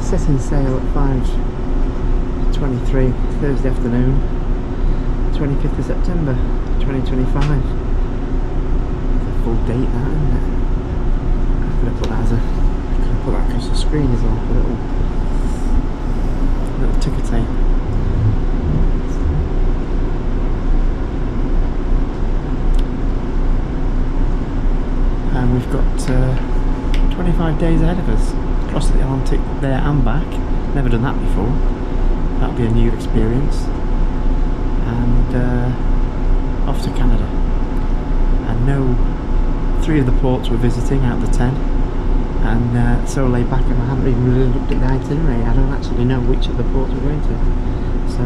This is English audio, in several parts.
setting sail at 5:23 Thursday afternoon, 25th of September 2025. It's a full date, that, isn't it? I could have put that across the screen as well, a little ticker tape. And we've got 25 days ahead of us, across the Atlantic there and back. Never done that before. That'll be a new experience. And off to Canada. I know 3 of the ports we're visiting out of the 10, and so laid back, and I haven't even really looked at the itinerary. I don't actually know which of the ports we're going to, so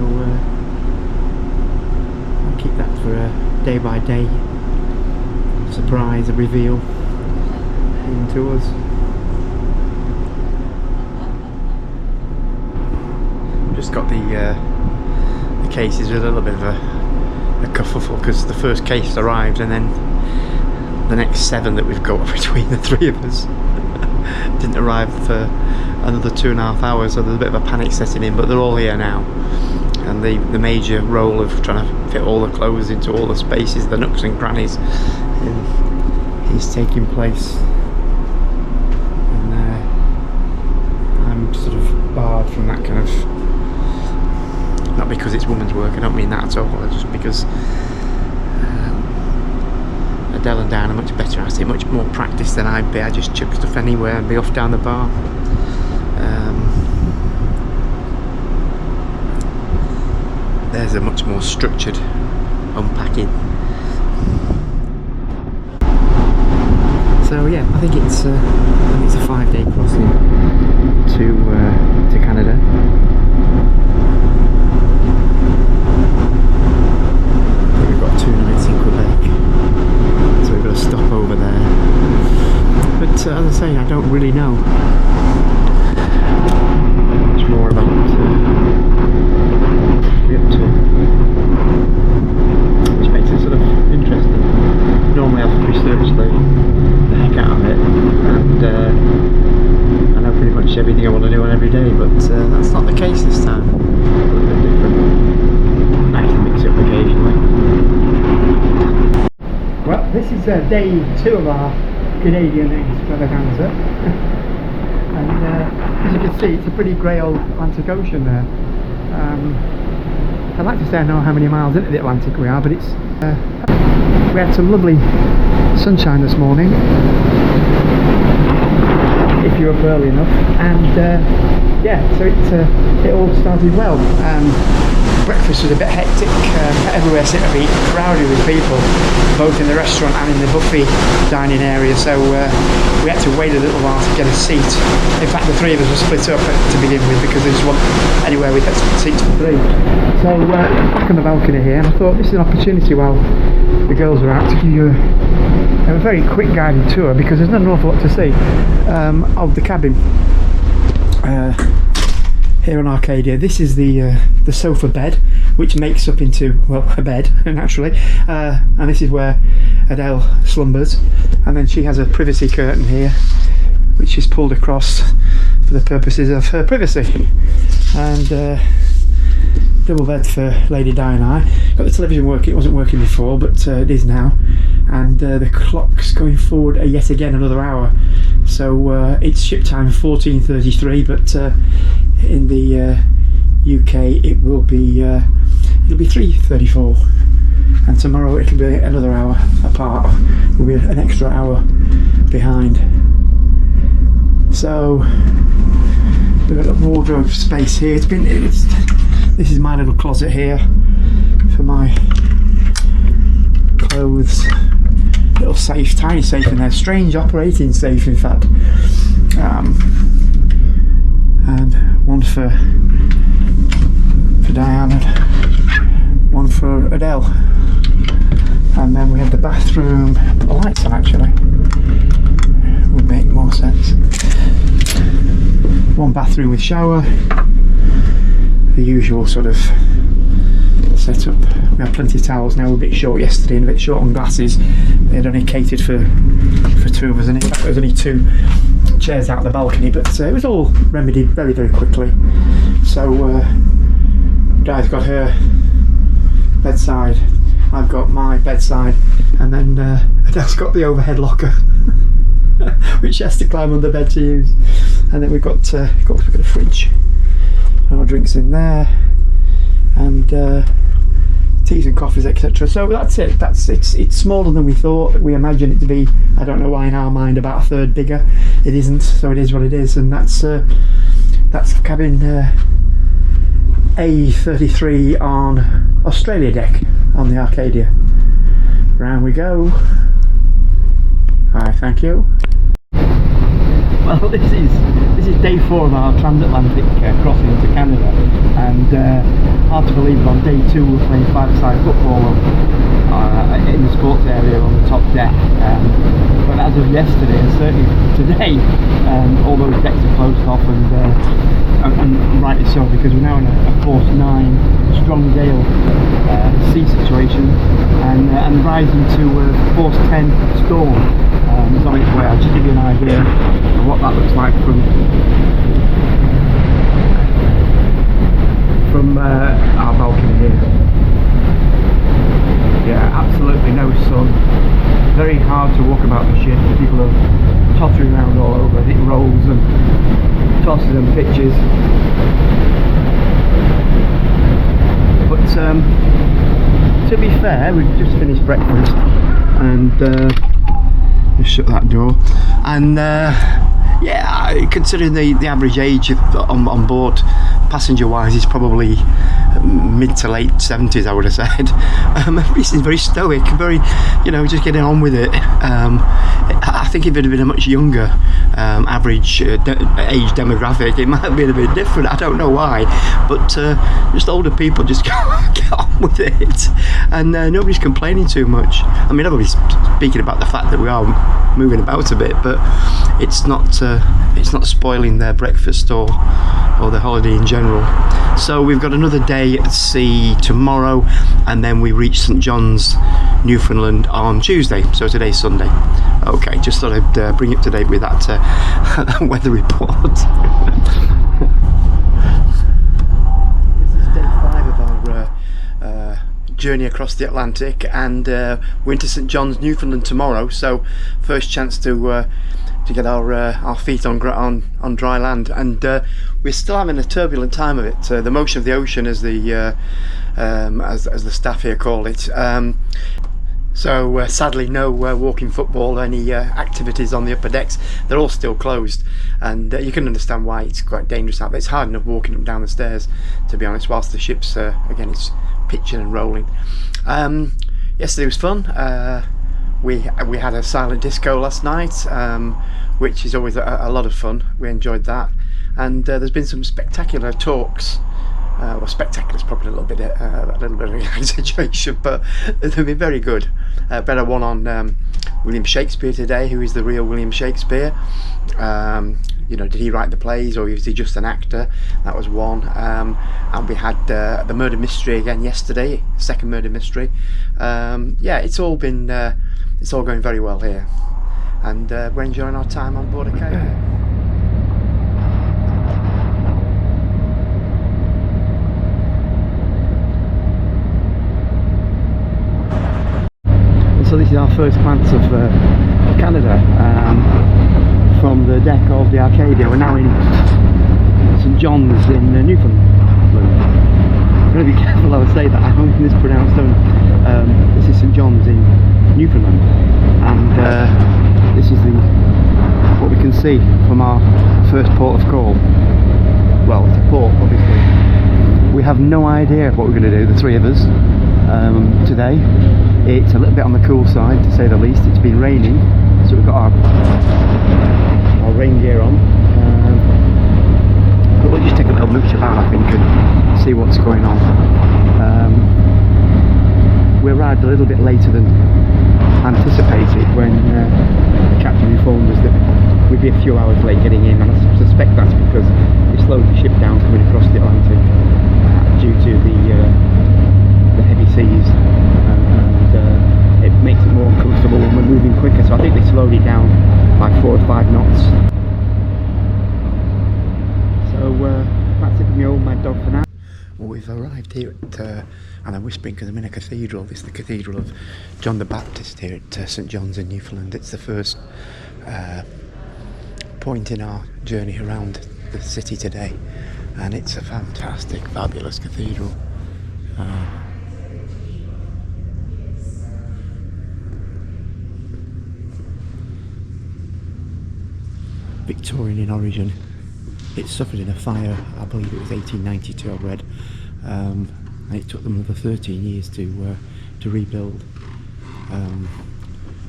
I'll keep that for a day by day surprise, a reveal into us. Just got the cases with a little bit of a kerfuffle, because the first case arrived and then the next 7 that we've got between the 3 of us didn't arrive for another 2.5 hours, so there's a bit of a panic setting in, but they're all here now. And the major role of trying to fit all the clothes into all the spaces, the nooks and crannies, is taking place. And I'm sort of barred from that kind of, not because it's woman's work, I don't mean that at all, just because Adele and Dan are much better at it, much more practiced than I'd be. I just chuck stuff anywhere and be off down the bar. There's a much more structured unpacking. So yeah, I think it's a 5-day crossing to Canada. We've got 2 nights in Quebec, so we've got to stop over there. But as I say, I don't really know much more about what we're up to, which makes it sort of interesting. Normally I've researched the heck out of it, and I know pretty much everything I want to do on every day, but that's not the case this time. A little bit different. Nice to mix it up occasionally. Well, this is day 2 of our Canadian extravaganza, and as you can see, it's a pretty grey old Atlantic Ocean there. I'd like to say I know how many miles into the Atlantic we are, but it's we had some lovely sunshine this morning, if you're up early enough, and yeah, so it all started well. Breakfast was a bit hectic, everywhere seemed to be crowded with people, both in the restaurant and in the buffet dining area, so we had to wait a little while to get a seat. In fact, the 3 of us were split up to begin with, because there just wasn't anywhere we had seats for 3. So back on the balcony here, and I thought this is an opportunity while the girls are out to give you a very quick guided tour, because there's not an awful lot to see of the cabin here on Arcadia. This is the sofa bed, which makes up into, well, a bed naturally, and this is where Adele slumbers, and then she has a privacy curtain here which is pulled across for the purposes of her privacy, and double bed for Lady Di and I. Got the television working. It wasn't working before, but it is now, and the clock's going forward yet again another hour, so it's ship time 14:33, but in the UK it will be it'll be 3:34, and tomorrow it'll be another hour apart. We'll be an extra hour behind. So we've got a wardrobe space here. This is my little closet here for my clothes. Little safe, tiny safe in there, strange operating safe in fact, and one for Diane and one for Adele, and then we have the bathroom. Put the lights on actually, would make more sense. One bathroom with shower, the usual sort of setup we had plenty of towels. Now we're a bit short yesterday and a bit short on glasses. They had only catered for two of us, and in fact there was only 2 chairs out the balcony, but it was all remedied very, very quickly. So Di's got her bedside, I've got my bedside, and then Adele's got the overhead locker which she has to climb under bed to use. And then we've got a fridge, our drinks in there, and teas and coffees, etc. So that's it. It's smaller than we thought. We imagined it to be, I don't know why, in our mind about a third bigger. It isn't, so it is what it is. And that's cabin A33 on Australia deck on the Arcadia. Round we go. Hi, thank you. Well, this is day 4 of our transatlantic crossing into Canada, and hard to believe, on day 2 we're playing 5-a-side football in the sports area on the top deck. But as of yesterday, and certainly today, all those decks are closed off, and rightly so, because we're now in a force 9 strong gale sea situation, and rising to a force 10 storm. It's on its way. I'll just give you an idea of what that looks like from our balcony here. Yeah, absolutely no sun. Very hard to walk about the ship. People are tottering around all over. It rolls and tosses and pitches. But to be fair, we've just finished breakfast, and just shut that door, and yeah, considering the average age on board passenger wise is probably mid to late 70s, I would have said. Everybody seems very stoic, very, just getting on with it. I think if it had been a much younger average age demographic, it might have been a bit different. I don't know why, but just older people just get on with it, and nobody's complaining too much. I mean, everybody's speaking about the fact that we are moving about a bit, but it's not spoiling their breakfast or the holiday in general. So we've got another day at sea tomorrow, and then we reach St John's, Newfoundland on Tuesday. So today's Sunday. Okay, just thought I'd bring you up to date with that weather report. This is day 5 of our journey across the Atlantic, and we're into St John's, Newfoundland tomorrow. So first chance to get our feet on dry land, and we're still having a turbulent time of it. The motion of the ocean, as the staff here call it. So sadly, no walking football, any activities on the upper decks. They're all still closed, and you can understand why. It's quite dangerous out there. It's hard enough walking up and down the stairs, to be honest, whilst the ship's again, it's pitching and rolling. Yesterday was fun. We had a silent disco last night, which is always a lot of fun. We enjoyed that, and there's been some spectacular talks. Well, spectacular is probably a little bit of an exaggeration, but they've been very good. Better one on William Shakespeare today. Who is the real William Shakespeare? Did he write the plays, or is he just an actor? That was one. And we had the murder mystery again yesterday, second murder mystery. Yeah, it's all going very well here, and we're enjoying our time on board Arcadia. So this is our first glance of Canada from the deck of the Arcadia. We're now in St John's in Newfoundland. I'm going to be careful how I say that. I don't think it's pronounced. This is St John's in Newfoundland, and this is what we can see from our first port of call. Well, it's a port, obviously. We have no idea what we're going to do, the three of us, today. It's a little bit on the cool side, to say the least. It's been raining, so we've got our rain gear on. But we'll just take a little mooch about, I think, and see what's going on. We arrived a little bit later than anticipated when the captain informed us that we'd be a few hours late getting in, and I suspect that's because they slowed the ship down coming across the Atlantic due to the the heavy seas, and it makes it more comfortable when we're moving quicker. So I think they slowed it down by 4 or 5 knots. So that's it for my old mad dog for now. Well, we've arrived here at, and I'm whispering because I'm in a cathedral. This is the Cathedral of John the Baptist here at St John's in Newfoundland. It's the first point in our journey around the city today, and it's a fantastic, fabulous cathedral. Victorian in origin. It suffered in a fire, I believe it was 1892, I read, and it took them another 13 years to rebuild.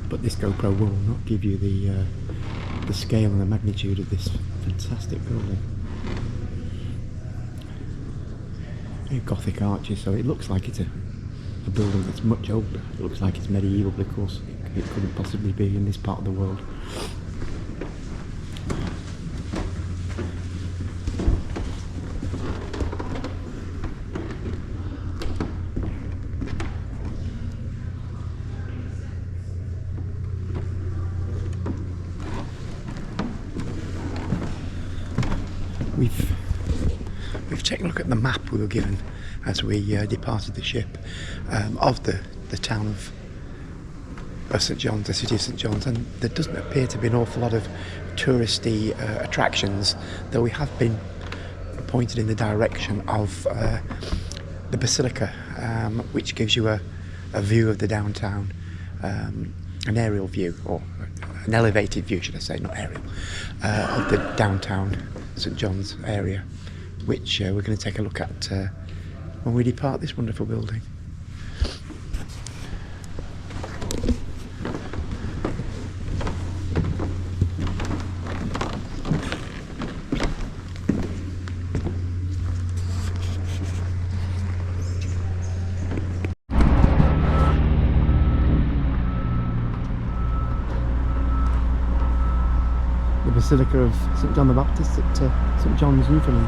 But this GoPro will not give you the scale and the magnitude of this fantastic building. Gothic arches, so it looks like it's a building that's much older. It looks like it's medieval, but of course it couldn't possibly be in this part of the world. We've taken a look at the map we were given as we departed the ship of the town of St John's, the city of St John's, and there doesn't appear to be an awful lot of touristy attractions, though we have been pointed in the direction of the Basilica, which gives you a view of the downtown, an aerial view, or an elevated view should I say, not aerial, of the downtown St John's area, which we're going to take a look at when we depart this wonderful building. The Basilica of St John the Baptist at St John's, Newfoundland.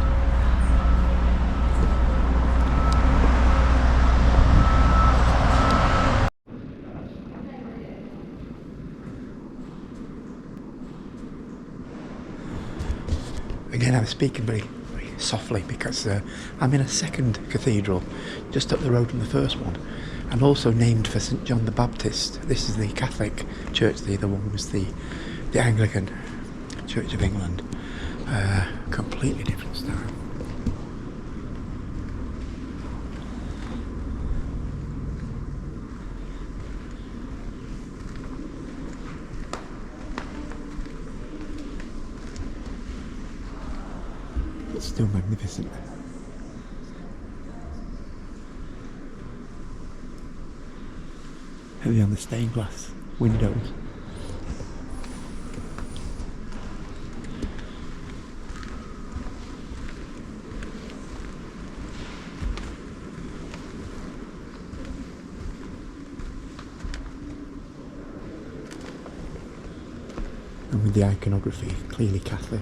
Again, I'm speaking very, very softly because I'm in a second cathedral just up the road from the first one, and also named for St John the Baptist. This is the Catholic church, the other one was the Anglican Church of England. Completely different style. It's still magnificent. Heavy on the stained glass windows. And with the iconography, clearly Catholic.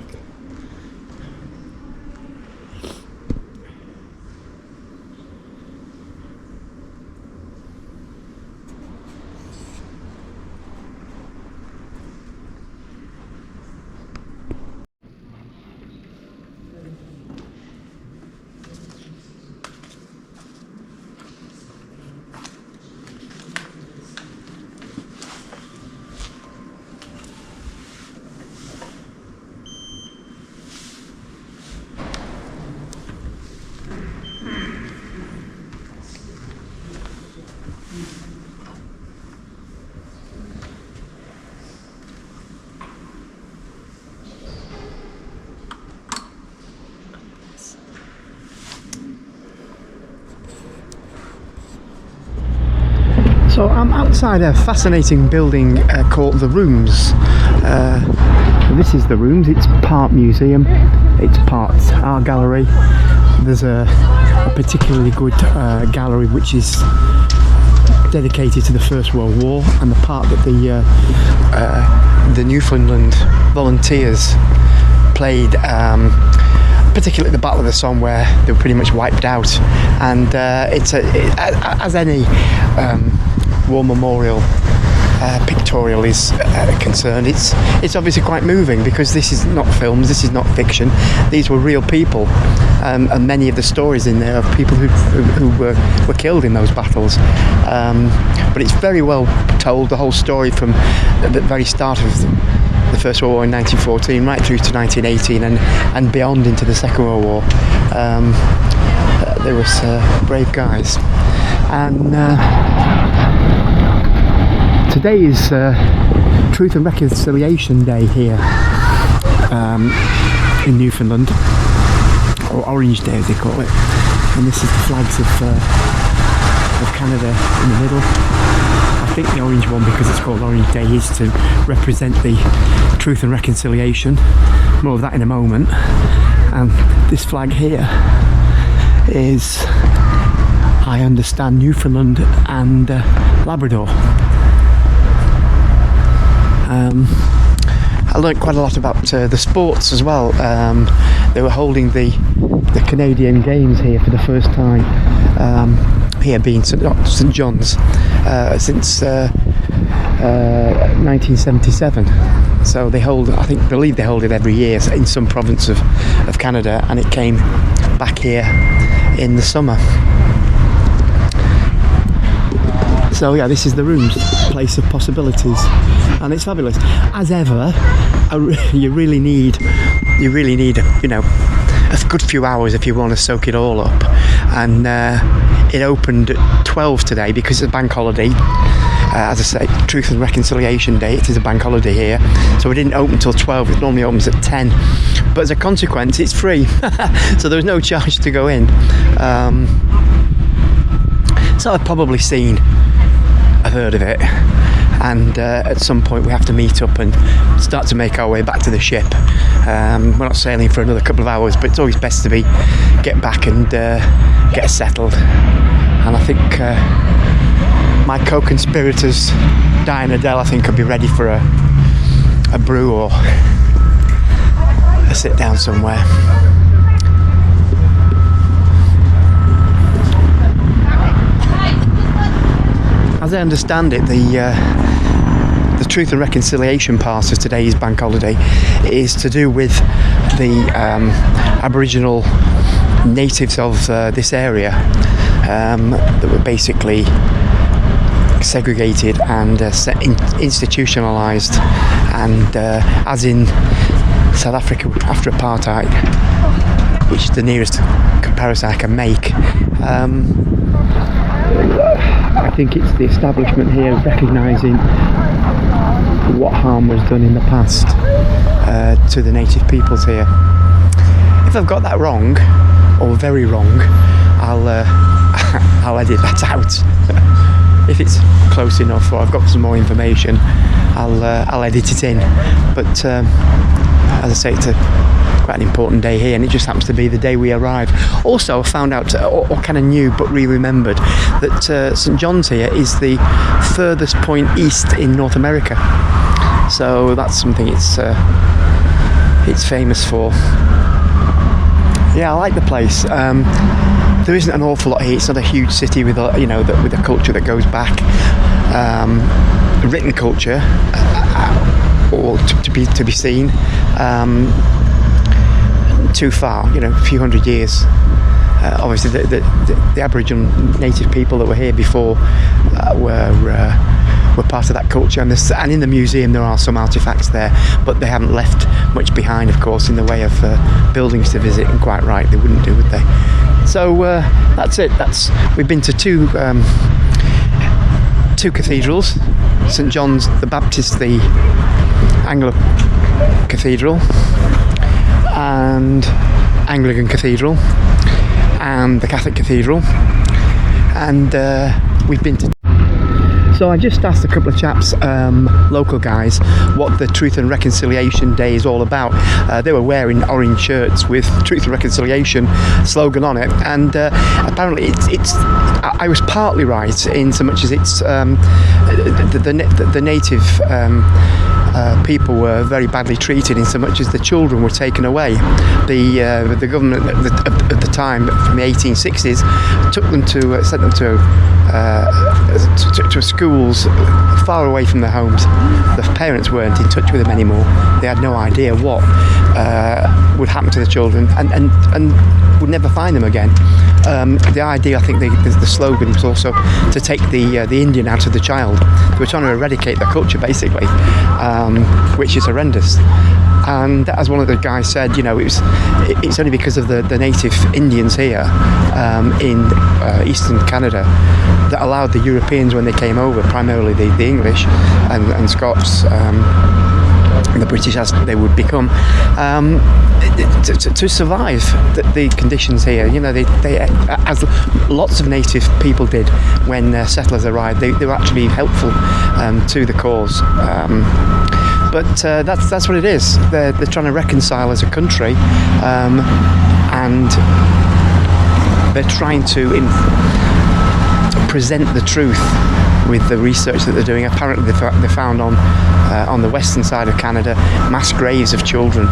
So I'm outside a fascinating building called The Rooms. This is The Rooms. It's part museum, it's part art gallery. There's a particularly good gallery which is dedicated to the First World War, and the part that the Newfoundland volunteers played particularly the Battle of the Somme, where they were pretty much wiped out. And as any war memorial pictorial is concerned, it's obviously quite moving, because this is not films, this is not fiction. These were real people, and many of the stories in there of people who were killed in those battles. But it's very well told, the whole story, from the very start of the First World War in 1914 right through to 1918 and beyond into the Second World War. There was brave guys. And today is Truth and Reconciliation Day here in Newfoundland, or Orange Day as they call it. And this is the flags of Canada in the middle. I think the orange one, because it's called Orange Day, is to represent the truth and reconciliation. More of that in a moment. And this flag here is, I understand, Newfoundland and Labrador. I learned quite a lot about the sports as well. They were holding the Canadian Games here for the first time, here being St John's, since 1977. So they hold, I believe they hold it every year in some province of Canada, and it came back here in the summer. So yeah, this is the rooms, place of possibilities, and it's fabulous. As ever, you really need, you know, a good few hours if you want to soak it all up. And it opened at 12 today because it's a bank holiday. As I say, Truth and Reconciliation Day, it is a bank holiday here, so it didn't open until 12. It normally opens at 10, but as a consequence it's free. So there's no charge to go in. So I've probably I've heard of it, and at some point we have to meet up and start to make our way back to the ship. We're not sailing for another couple of hours, but it's always best to get back and get settled. And I think my co-conspirators, Di and Adele, I think could be ready for a brew or a sit down somewhere. As I understand it, the Truth and Reconciliation part of today's bank holiday is to do with the Aboriginal natives of this area that were basically segregated and institutionalised, and as in South Africa after apartheid, which is the nearest comparison I can make. I think it's the establishment here recognising what harm was done in the past to the native peoples here. If I've got that wrong, or very wrong, I'll edit that out. If it's close enough, or I've got some more information, I'll edit it in. But as I say, it's quite an important day here, and it just happens to be the day we arrive. Also, I found out, or kind of knew but re-remembered, that St John's here is the furthest point east in North America. So that's something it's famous for. Yeah, I like the place. There isn't an awful lot here. It's not a huge city with a culture that goes back, written culture, or to be seen. Too far, a few hundred years. Obviously, the Aboriginal native people that were here before were part of that culture, and in the museum there are some artefacts there, but they haven't left much behind, of course, in the way of buildings to visit. And quite right, they wouldn't do, would they? So that's it. We've been to two cathedrals: St John's the Baptist, the Anglo Cathedral, and Anglican Cathedral, and the Catholic Cathedral, and we've been to. So I just asked a couple of chaps, local guys, what the Truth and Reconciliation Day is all about. They were wearing orange shirts with Truth and Reconciliation slogan on it, and apparently it's. I was partly right in so much as it's the native people were very badly treated, in so much as the children were taken away. The government at the time, from the 1860s, sent them to schools far away from their homes. The parents weren't in touch with them anymore. They had no idea what would happen to the children, and would never find them again. The idea, I think, the slogan was also to take the Indian out of the child. They were trying to eradicate their culture, basically, which is horrendous. And as one of the guys said, it's only because of the native Indians here in eastern Canada that allowed the Europeans, when they came over, primarily the English and Scots, the British as they would become, to survive the conditions here. They as lots of native people did when settlers arrived, they were actually helpful to the cause. But that's what it is. They're trying to reconcile as a country, and they're trying to present the truth with the research that they're doing. Apparently they found on the western side of Canada mass graves of children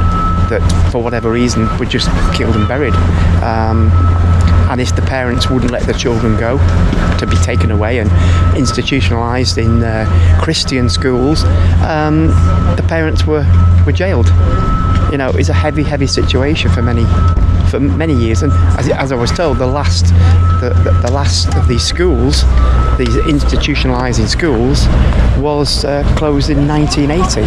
that, for whatever reason, were just killed and buried. And if the parents wouldn't let the children go, to be taken away and institutionalised in Christian schools, the parents were jailed. It's a heavy situation for many years. And as I was told, the last of these schools, these institutionalising schools, was closed in 1980.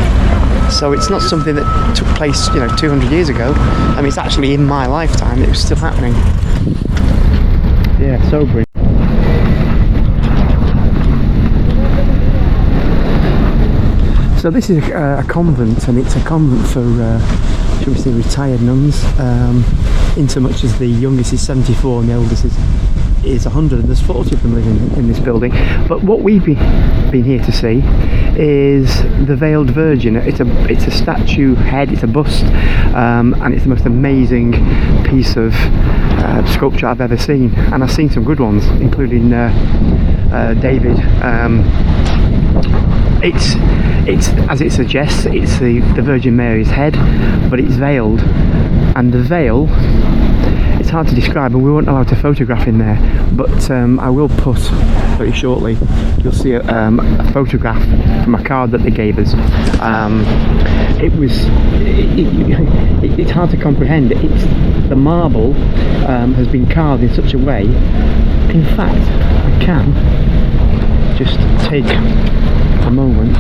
So it's not something that took place 200 years ago. I mean, it's actually in my lifetime it was still happening. Yeah, sobering. So this is a convent, and it's a convent for shall we say, retired nuns, in so much as the youngest is 74 and the oldest is 100, and there's 40 of them living in this building. But what we've been here to see is the Veiled Virgin. It's a statue head, it's a bust, and it's the most amazing piece of sculpture I've ever seen, and I've seen some good ones, including David. It's as it suggests, it's the Virgin Mary's head, but it's veiled, and the veil, it's hard to describe, and we weren't allowed to photograph in there, but I will put very shortly, you'll see a photograph from a card that they gave us. It's hard to comprehend. The marble has been carved in such a way. In fact, I can just take a moment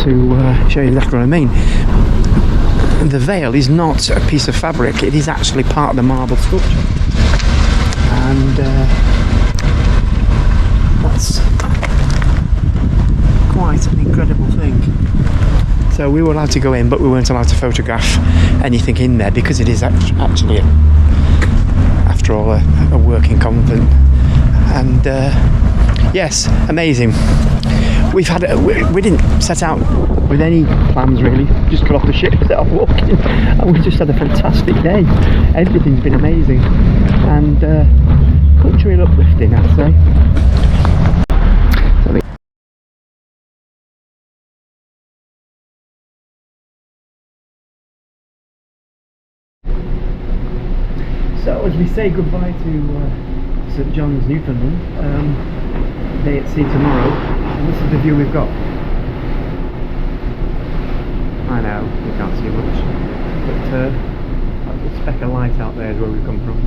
to show you exactly what I mean. The veil is not a piece of fabric, it is actually part of the marble sculpture, and that's quite an incredible thing. So we were allowed to go in, but we weren't allowed to photograph anything in there, because it is actually after all a working convent. And yes, amazing. We didn't set out with any plans really, just got off the ship, set off walking, and we just had a fantastic day. Everything's been amazing, and culturally uplifting, I'd say. So as we say goodbye to St John's, Newfoundland, day at sea tomorrow, and this is the view we've got. I know, you can't see much, but that little speck of light out there is where we've come from.